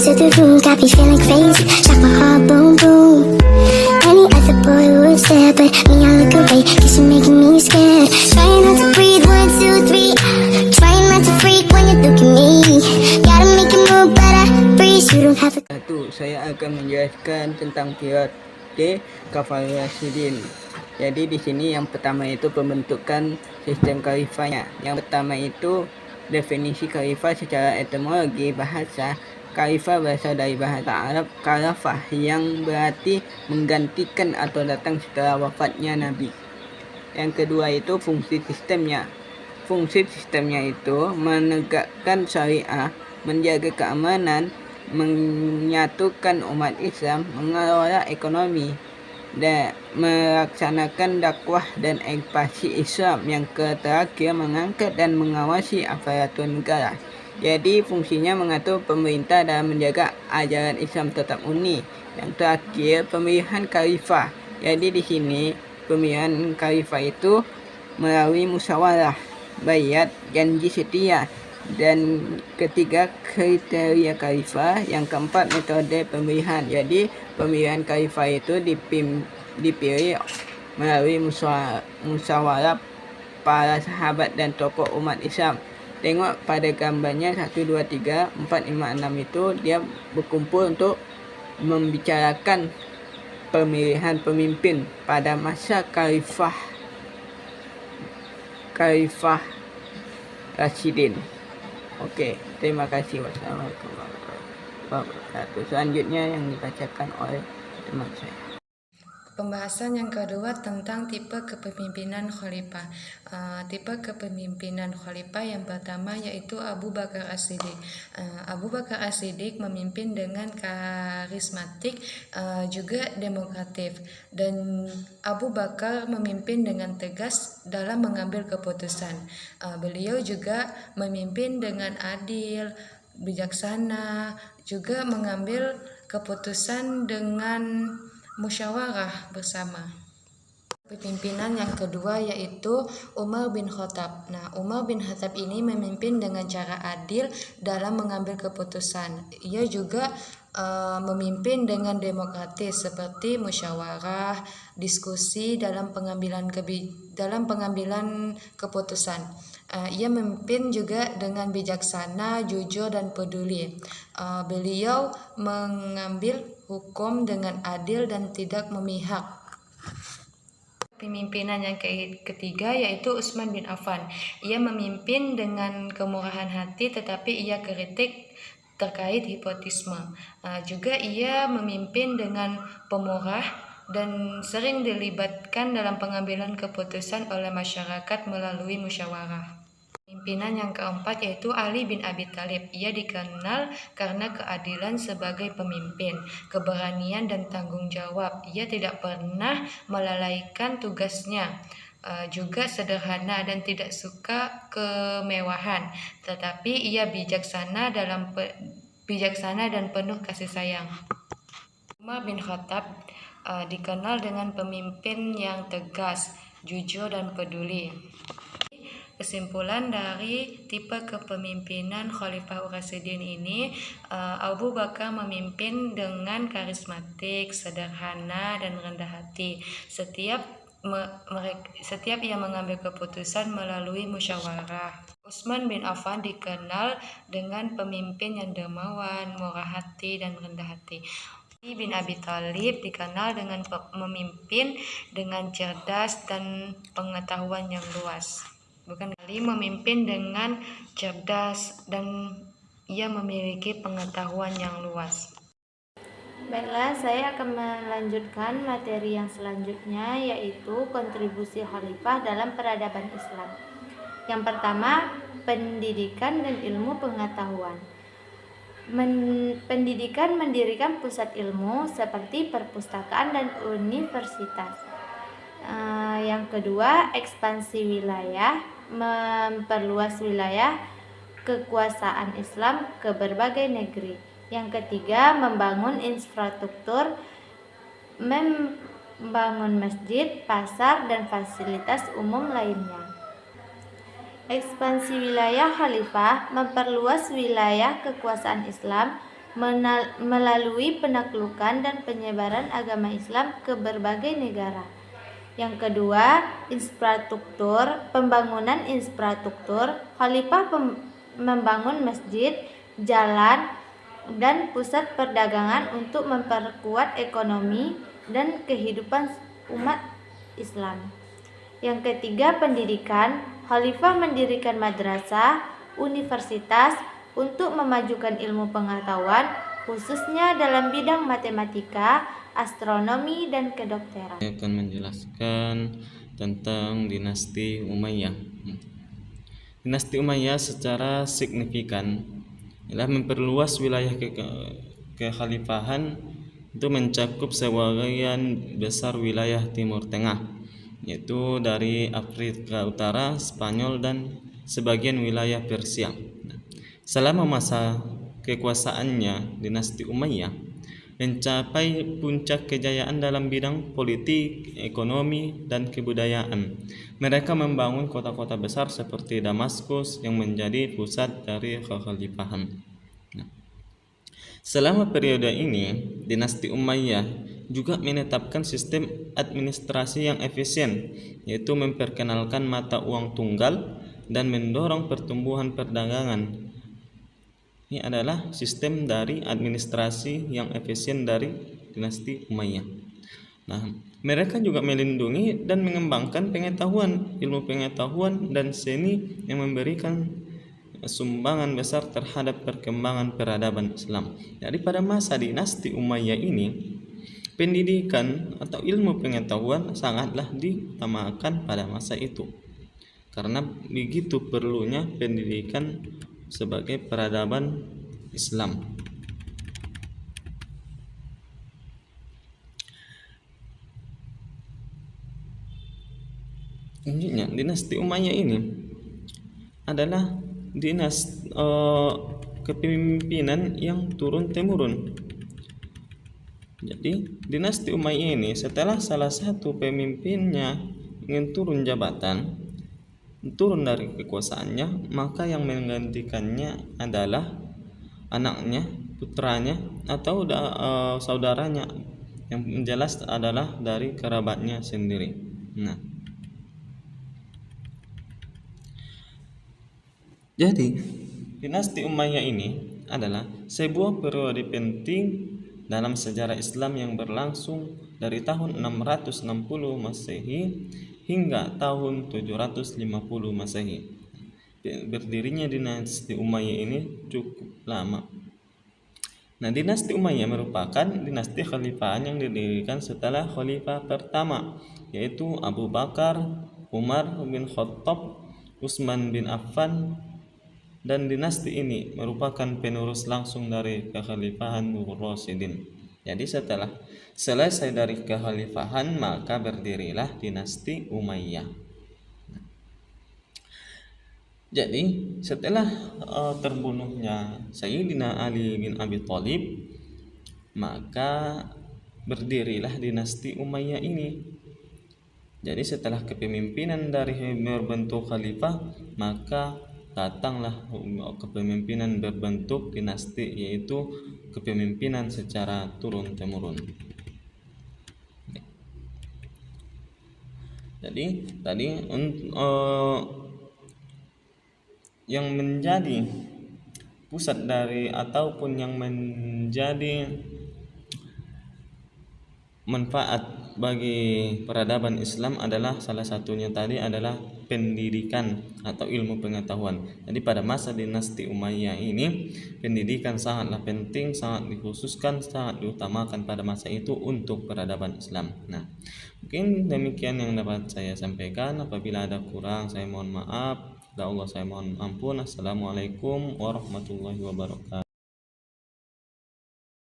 to the room, got me feeling crazy. Shot my heart, boom, boom. Any other boy would stare, but me, I look away, cause you're making me scared. Trying not to breathe, 1, 2, 3. Trying not to freak when you look at me. Gotta make it move, but I freeze. You don't have to. Satu, saya akan menjelaskan tentang periode Kafal Rasyidin. Jadi di sini yang pertama itu pembentukan sistem khalifahnya. Yang pertama itu definisi khalifah secara etimologi bahasa. Khalifah berasal dari bahasa Arab khalafah yang berarti menggantikan atau datang setelah wafatnya Nabi. Yang kedua itu fungsi sistemnya. Fungsi sistemnya itu menegakkan syariah, menjaga keamanan, menyatukan umat Islam, mengelola ekonomi, dan melaksanakan dakwah dan ekspansi Islam. Yang terakhir mengangkat dan mengawasi aparatur negara. Jadi fungsinya mengatur pemerintah dalam menjaga ajaran Islam tetap murni. Yang terakhir pemilihan khalifah. Jadi di sini pemilihan khalifah itu melalui musyawarah, baiat, janji setia. Dan ketiga kriteria khalifah. Yang keempat metode pemilihan. Jadi pemilihan khalifah itu dipilih melalui musyawarah para sahabat dan tokoh umat Islam. Tengok pada gambarnya 1, 2, 3, 4, 5, 6 itu dia berkumpul untuk membicarakan pemilihan pemimpin pada masa Khalifah Rasyidin. Oke, terima kasih. Wassalamualaikum warahmatullahi wabarakatuh. Selanjutnya yang dibacakan oleh teman saya. Pembahasan yang kedua tentang tipe kepemimpinan khalifah. Tipe kepemimpinan khalifah yang pertama yaitu Abu Bakar As-Siddiq. Abu Bakar As-Siddiq memimpin dengan karismatik, juga demokratif, dan Abu Bakar memimpin dengan tegas dalam mengambil keputusan. Beliau juga memimpin dengan adil, bijaksana, juga mengambil keputusan dengan musyawarah bersama. Pemimpinan yang kedua yaitu Umar bin Khattab. Umar bin Khattab ini memimpin dengan cara adil dalam mengambil keputusan. Ia juga memimpin dengan demokratis seperti musyawarah, diskusi dalam pengambilan keputusan. Ia memimpin juga dengan bijaksana, jujur, dan peduli. Beliau mengambil hukum dengan adil dan tidak memihak. Pemimpinan yang ketiga yaitu Utsman bin Affan. Ia memimpin dengan kemurahan hati tetapi ia kritik terkait nepotisme. Juga ia memimpin dengan pemurah dan sering dilibatkan dalam pengambilan keputusan oleh masyarakat melalui musyawarah. Pimpinan yang keempat yaitu Ali bin Abi Thalib. Ia dikenal karena keadilan sebagai pemimpin, keberanian dan tanggung jawab. Ia tidak pernah melalaikan tugasnya. Juga sederhana dan tidak suka kemewahan, tetapi ia bijaksana dan penuh kasih sayang. Umar bin Khattab dikenal dengan pemimpin yang tegas, jujur, dan peduli. Kesimpulan dari tipe kepemimpinan Khalifah Rasyidin ini, Abu Bakar memimpin dengan karismatik, sederhana, dan rendah hati. Setiap ia mengambil keputusan melalui musyawarah. Utsman bin Affan dikenal dengan pemimpin yang dermawan, murah hati, dan rendah hati. Ali bin Abi Thalib dikenal dengan memimpin dengan cerdas dan pengetahuan yang luas. Ali memimpin dengan cerdas dan ia memiliki pengetahuan yang luas. Baiklah, saya akan melanjutkan materi yang selanjutnya, yaitu kontribusi khalifah dalam peradaban Islam. Yang pertama, pendidikan dan ilmu pengetahuan. Pendidikan mendirikan pusat ilmu seperti perpustakaan dan universitas. Yang kedua, ekspansi wilayah, memperluas wilayah kekuasaan Islam ke berbagai negeri. Yang ketiga, membangun infrastruktur, membangun masjid, pasar, dan fasilitas umum lainnya. Ekspansi wilayah khalifah memperluas wilayah kekuasaan Islam melalui penaklukan dan penyebaran agama Islam ke berbagai negara. Yang kedua, pembangunan infrastruktur. Khalifah membangun masjid, jalan, dan pusat perdagangan untuk memperkuat ekonomi dan kehidupan umat Islam. Yang ketiga, pendidikan. Khalifah mendirikan madrasah, universitas untuk memajukan ilmu pengetahuan, khususnya dalam bidang matematika, astronomi, dan kedokteran. Saya akan menjelaskan tentang dinasti Umayyah. Dinasti Umayyah secara signifikan adalah memperluas wilayah kekhalifahan itu mencakup sebagian besar wilayah Timur Tengah, yaitu dari Afrika Utara, Spanyol, dan sebagian wilayah Persia. Selama masa kekuasaannya, dinasti Umayyah mencapai puncak kejayaan dalam bidang politik, ekonomi, dan kebudayaan. Mereka membangun kota-kota besar seperti Damaskus yang menjadi pusat dari kekhalifahan. Selama periode ini, dinasti Umayyah juga menetapkan sistem administrasi yang efisien, yaitu memperkenalkan mata uang tunggal dan mendorong pertumbuhan perdagangan. Ini adalah sistem dari administrasi yang efisien dari dinasti Umayyah. Nah, mereka juga melindungi dan mengembangkan pengetahuan, ilmu pengetahuan dan seni yang memberikan sumbangan besar terhadap perkembangan peradaban Islam. Jadi pada masa dinasti Umayyah ini, pendidikan atau ilmu pengetahuan sangatlah diutamakan pada masa itu. Karena begitu perlunya pendidikan sebagai peradaban Islam. Selanjutnya, dinasti Umayyah ini adalah kepemimpinan yang turun-temurun. Jadi, dinasti Umayyah ini setelah salah satu pemimpinnya ingin turun jabatan, turun dari kekuasaannya, maka yang menggantikannya adalah anaknya, putranya, atau saudaranya, yang jelas adalah dari kerabatnya sendiri. Nah, jadi dinasti Umayyah ini adalah sebuah periode penting dalam sejarah Islam yang berlangsung dari tahun 660 Masehi hingga tahun 750 Masehi. Berdirinya dinasti Umayyah ini cukup lama. Nah, dinasti Umayyah merupakan dinasti khalifahan yang didirikan setelah khalifah pertama, yaitu Abu Bakar, Umar bin Khattab, Utsman bin Affan, dan dinasti ini merupakan penerus langsung dari kekhalifahan Rasyidin. Jadi setelah selesai dari kekhalifahan, maka berdirilah dinasti Umayyah. Jadi setelah terbunuhnya Sayyidina Ali bin Abi Thalib, maka berdirilah dinasti Umayyah ini. Jadi setelah kepemimpinan dari berbentuk khalifah, maka datanglah kepemimpinan berbentuk dinasti, yaitu kepemimpinan secara turun-temurun. Jadi tadi yang menjadi pusat dari ataupun yang menjadi manfaat bagi peradaban Islam adalah salah satunya tadi adalah pendidikan atau ilmu pengetahuan. Jadi pada masa dinasti Umayyah ini, pendidikan sangatlah penting, sangat dikhususkan, sangat diutamakan pada masa itu untuk peradaban Islam. Nah, mungkin demikian yang dapat saya sampaikan. Apabila ada kurang, saya mohon maaf. Ya Allah, saya mohon ampun. Assalamualaikum warahmatullahi wabarakatuh.